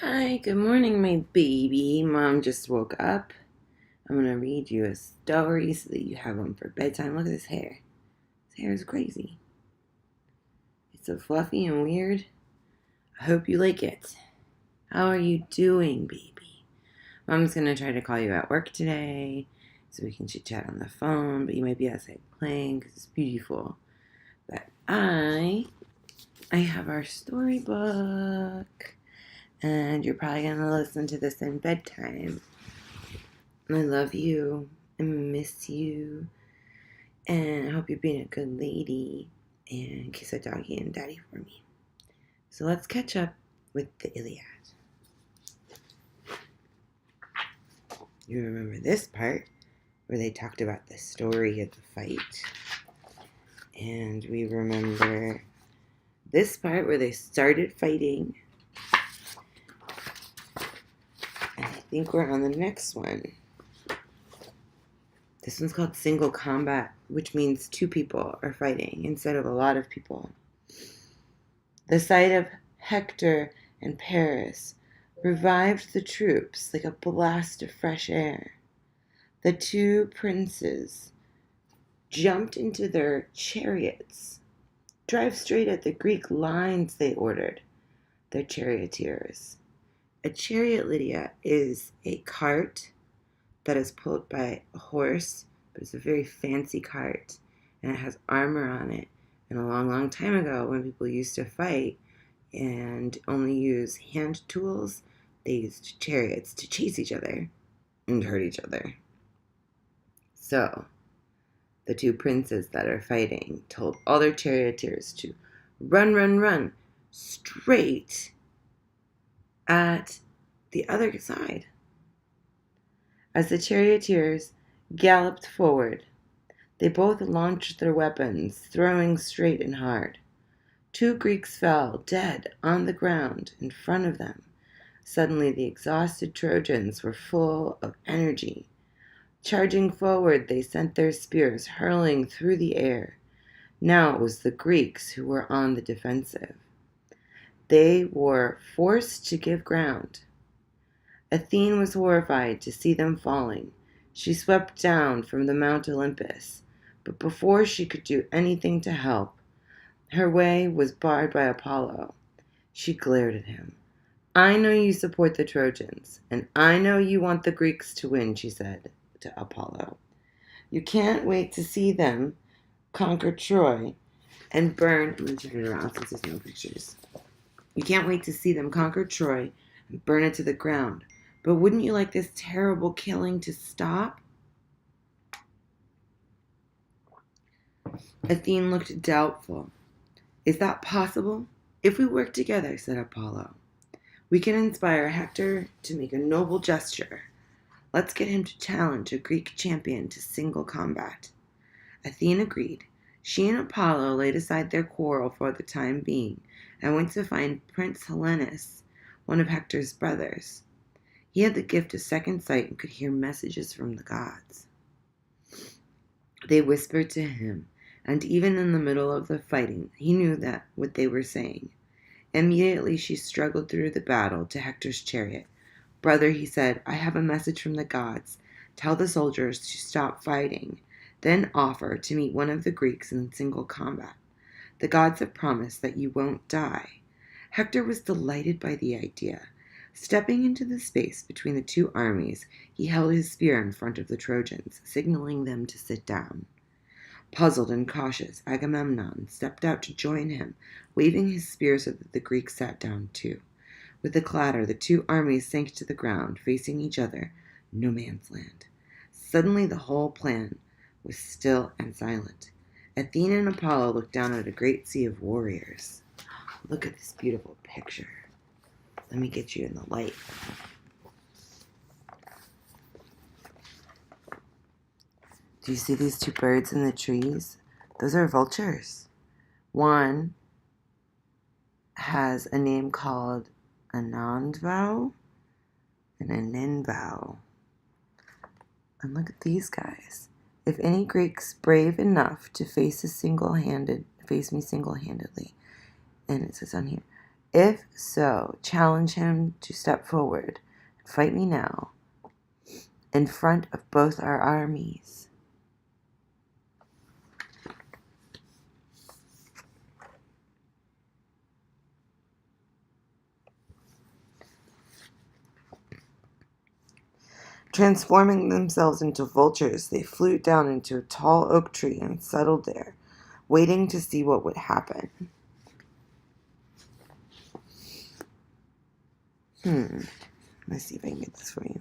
Hi, good morning, my baby. Mom just woke up. I'm gonna read you a story so that you have one for bedtime. Look at this hair. This hair is crazy. It's so fluffy and weird. I hope you like it. How are you doing, baby? Mom's gonna try to call you at work today so we can chit chat on the phone, but you might be outside playing because it's beautiful. But I have our storybook, and you're probably gonna listen to this in bedtime. I love you and miss you. And I hope you're being a good lady. And kiss a doggy and daddy for me. So let's catch up with the Iliad. You remember this part where they talked about the story of the fight. And we remember this part where they started fighting. And I think we're on the next one. This one's called single combat, which means two people are fighting instead of a lot of people. The sight of Hector and Paris revived the troops like a blast of fresh air. The two princes jumped into their chariots. Drive straight at the Greek lines, they ordered their charioteers. A chariot, Lydia, is a cart that is pulled by a horse, but it's a very fancy cart, and it has armor on it. And a long, long time ago, when people used to fight and only use hand tools, they used chariots to chase each other and hurt each other. So, the two princes that are fighting told all their charioteers to run, run, run straight at the other side. As the charioteers galloped forward, they both launched their weapons, throwing straight and hard. Two Greeks fell dead on the ground in front of them. Suddenly the exhausted Trojans were full of energy. Charging forward, they sent their spears hurling through the air. Now it was the Greeks who were on the defensive. They were forced to give ground. Athene was horrified to see them falling. She swept down from the Mount Olympus, but before she could do anything to help, her way was barred by Apollo. She glared at him. I know you support the Trojans, and I know you want the Greeks to win, she said to Apollo. You can't wait to see them conquer Troy and burn. I'm going to turn it around since there's no pictures. You can't wait to see them conquer Troy and burn it to the ground. But wouldn't you like this terrible killing to stop? Athene looked doubtful. Is that possible? If we work together, said Apollo, we can inspire Hector to make a noble gesture. Let's get him to challenge a Greek champion to single combat. Athene agreed. She and Apollo laid aside their quarrel for the time being and went to find Prince Helenus, one of Hector's brothers. He had the gift of second sight and could hear messages from the gods. They whispered to him, and even in the middle of the fighting, he knew that what they were saying. Immediately she struggled through the battle to Hector's chariot. Brother, he said, I have a message from the gods. Tell the soldiers to stop fighting, then offer to meet one of the Greeks in single combat. The gods have promised that you won't die. Hector was delighted by the idea. Stepping into the space between the two armies, he held his spear in front of the Trojans, signaling them to sit down. Puzzled and cautious, Agamemnon stepped out to join him, waving his spear so that the Greeks sat down too. With a clatter, the two armies sank to the ground, facing each other, no man's land. Suddenly the whole plan was still and silent. Athena and Apollo looked down at a great sea of warriors. Look at this beautiful picture. Let me get you in the light. Do you see these two birds in the trees? Those are vultures. One has a name called Anandvow and Aninvow. And look at these guys. If any Greek's brave enough to face me single-handedly, and it says on here, If so, challenge him to step forward and fight me now in front of both our armies. Transforming themselves into vultures, they flew down into a tall oak tree and settled there, waiting to see what would happen. Let's see if I can get this for you.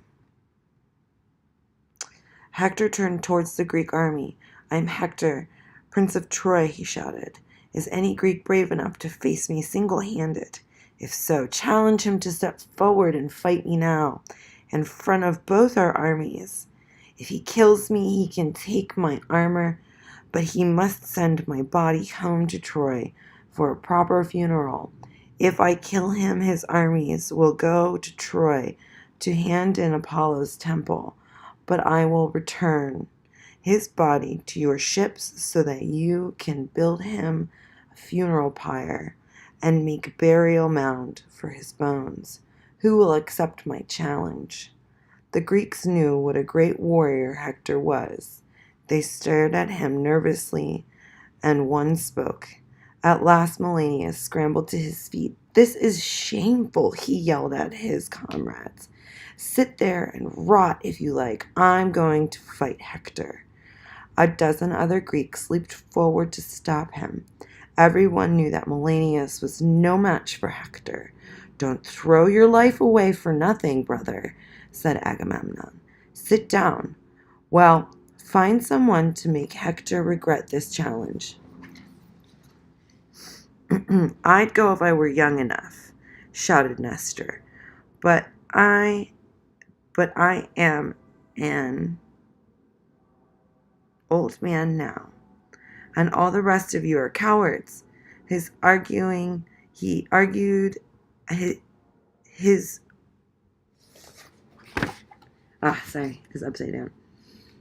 Hector turned towards the Greek army. "I am Hector, Prince of Troy," he shouted. "Is any Greek brave enough to face me single-handed? If so, challenge him to step forward and fight me now, in front of both our armies. If he kills me, he can take my armor, but he must send my body home to Troy for a proper funeral. If I kill him, his armies will go to Troy to hand in Apollo's temple, but I will return his body to your ships so that you can build him a funeral pyre and make a burial mound for his bones. Who will accept my challenge?" The Greeks knew what a great warrior Hector was. They stared at him nervously, and one spoke. At last Melanius scrambled to his feet. "This is shameful," he yelled at his comrades. "Sit there and rot if you like. I'm going to fight Hector." A dozen other Greeks leaped forward to stop him. Everyone knew that Melanius was no match for Hector. "Don't throw your life away for nothing, brother," said Agamemnon. "Sit down. Well, find someone to make Hector regret this challenge." "I'd go if I were young enough," shouted Nestor. But I am an old man now, and all the rest of you are cowards." He argued his is upside down.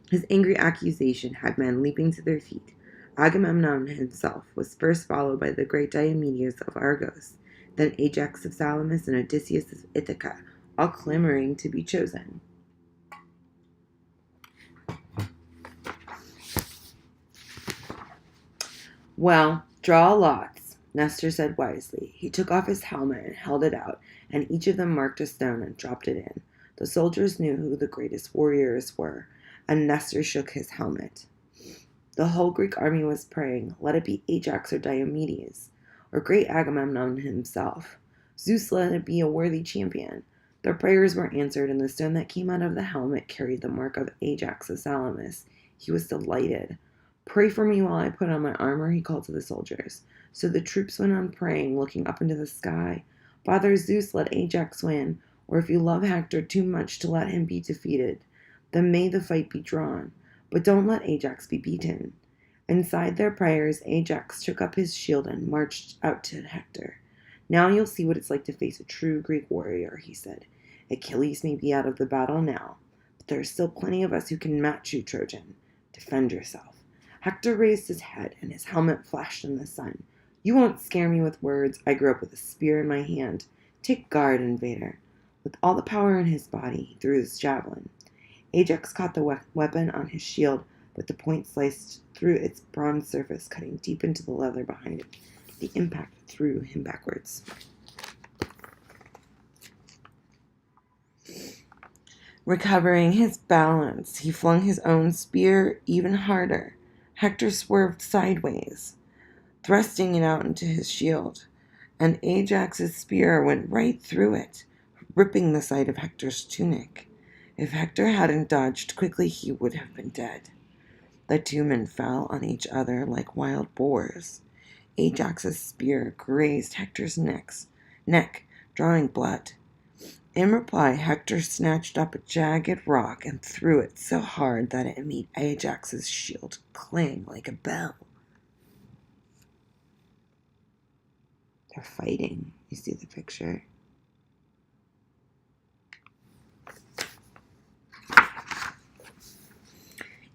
His angry accusation had men leaping to their feet. Agamemnon himself was first followed by the great Diomedes of Argos, then Ajax of Salamis and Odysseus of Ithaca, all clamoring to be chosen. "Well, draw lots," Nestor said wisely. He took off his helmet and held it out, and each of them marked a stone and dropped it in. The soldiers knew who the greatest warriors were, and Nestor shook his helmet. The whole Greek army was praying, let it be Ajax or Diomedes, or great Agamemnon himself. Zeus let it be a worthy champion. Their prayers were answered, and the stone that came out of the helmet carried the mark of Ajax of Salamis. He was delighted. "Pray for me while I put on my armor," he called to the soldiers. So the troops went on praying, looking up into the sky. "Father Zeus, let Ajax win, or if you love Hector too much to let him be defeated, then may the fight be drawn. But don't let Ajax be beaten." Inside their prayers, Ajax took up his shield and marched out to Hector. "Now you'll see what it's like to face a true Greek warrior," he said. "Achilles may be out of the battle now, but there are still plenty of us who can match you, Trojan. Defend yourself." Hector raised his head, and his helmet flashed in the sun. "You won't scare me with words. I grew up with a spear in my hand. Take guard, invader." With all the power in his body, he threw his javelin. Ajax caught the weapon on his shield, but the point sliced through its bronze surface, cutting deep into the leather behind it. The impact threw him backwards. Recovering his balance, he flung his own spear even harder. Hector swerved sideways, thrusting it out into his shield, and Ajax's spear went right through it, ripping the side of Hector's tunic. If Hector hadn't dodged quickly, he would have been dead. The two men fell on each other like wild boars. Ajax's spear grazed Hector's neck, drawing blood. In reply, Hector snatched up a jagged rock and threw it so hard that it made Ajax's shield clang like a bell. They're fighting. You see the picture?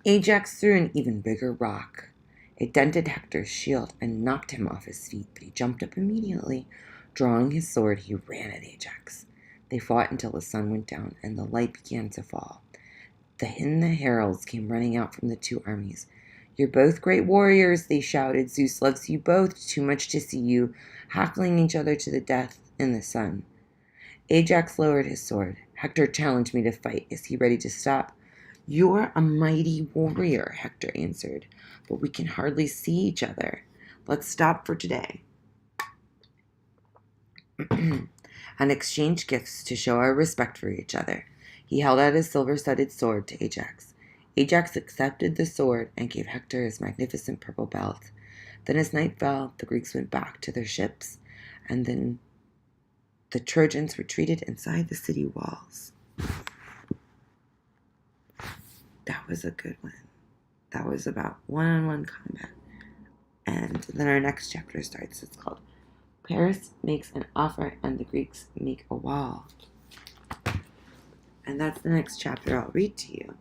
Ajax threw an even bigger rock. It dented Hector's shield and knocked him off his feet, but he jumped up immediately. Drawing his sword, he ran at Ajax. They fought until the sun went down and the light began to fall. Then the heralds came running out from the two armies. "You're both great warriors," they shouted. "Zeus loves you both too much to see you hackling each other to the death in the sun." Ajax lowered his sword. "Hector challenged me to fight. Is he ready to stop?" "You're a mighty warrior," Hector answered, "but we can hardly see each other. Let's stop for today and exchange gifts to show our respect for each other." He held out his silver-studded sword to Ajax. Ajax accepted the sword and gave Hector his magnificent purple belt. Then as night fell, the Greeks went back to their ships, and then the Trojans retreated inside the city walls. That was a good one. That was about one-on-one combat. And then our next chapter starts. It's called Paris Makes an Offer and the Greeks Make a Wall. And that's the next chapter I'll read to you.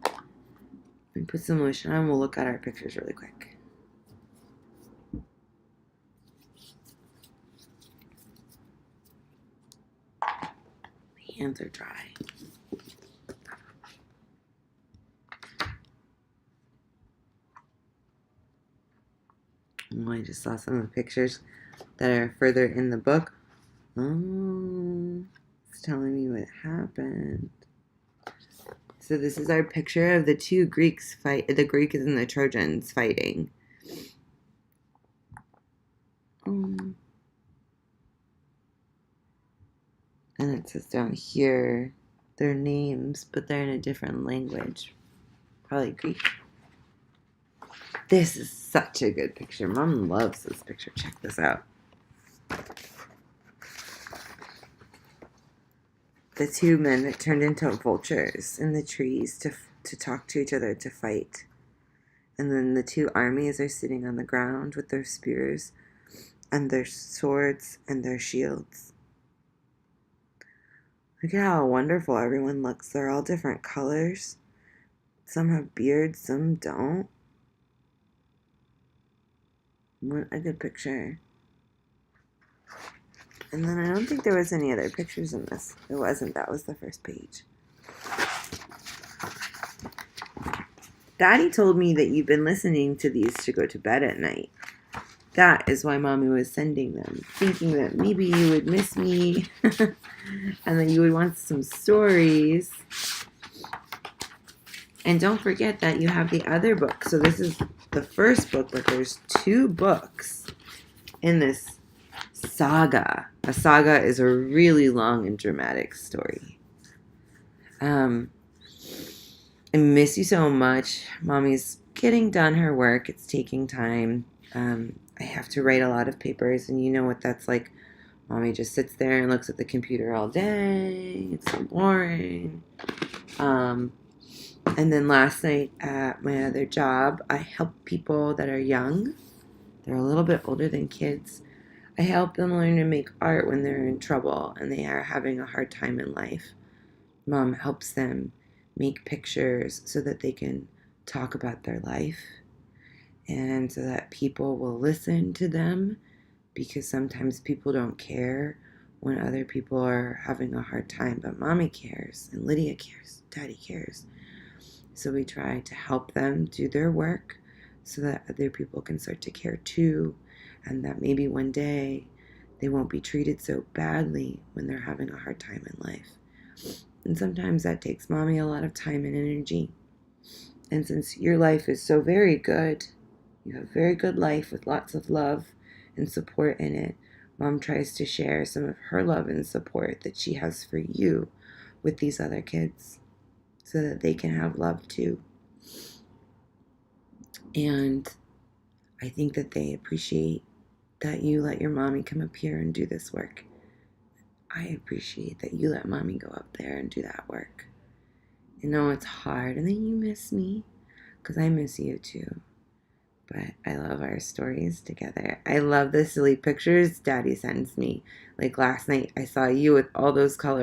Let me put some lotion on. We'll look at our pictures really quick. My hands are dry. Oh, I just saw some of the pictures that are further in the book. Oh, it's telling me what happened. So this is our picture of the two Greeks fight. The Greeks and the Trojans fighting. And it says down here their names, but they're in a different language. Probably Greek. This is such a good picture. Mom loves this picture. Check this out. The two men that turned into vultures in the trees to talk to each other, to fight. And then the two armies are sitting on the ground with their spears and their swords and their shields. Look at how wonderful everyone looks. They're all different colors. Some have beards, some don't. What a good picture. And then I don't think there was any other pictures in this. There wasn't. That was the first page. Daddy told me that you've been listening to these to go to bed at night. That is why Mommy was sending them, thinking that maybe you would miss me and that you would want some stories. And don't forget that you have the other book. So this is the first book, but there's two books in this saga. A saga is a really long and dramatic story. I miss you so much. Mommy's getting done her work. It's taking time. I have to write a lot of papers, and you know what that's like. Mommy just sits there and looks at the computer all day. It's so boring. And then last night at my other job, I help people that are young. They're a little bit older than kids. I help them learn to make art when they're in trouble and they are having a hard time in life. Mom helps them make pictures so that they can talk about their life and so that people will listen to them, because sometimes people don't care when other people are having a hard time, but Mommy cares and Lydia cares, Daddy cares. So we try to help them do their work so that other people can start to care too, and that maybe one day they won't be treated so badly when they're having a hard time in life. And sometimes that takes Mommy a lot of time and energy. And since your life is so very good, you have a very good life with lots of love and support in it, Mom tries to share some of her love and support that she has for you with these other kids so that they can have love too. And I think that they appreciate that you let your Mommy come up here and do this work. I appreciate that you let Mommy go up there and do that work. I know it's hard, and then you miss me, because I miss you too. But I love our stories together. I love the silly pictures Daddy sends me. Like last night, I saw you with all those colors.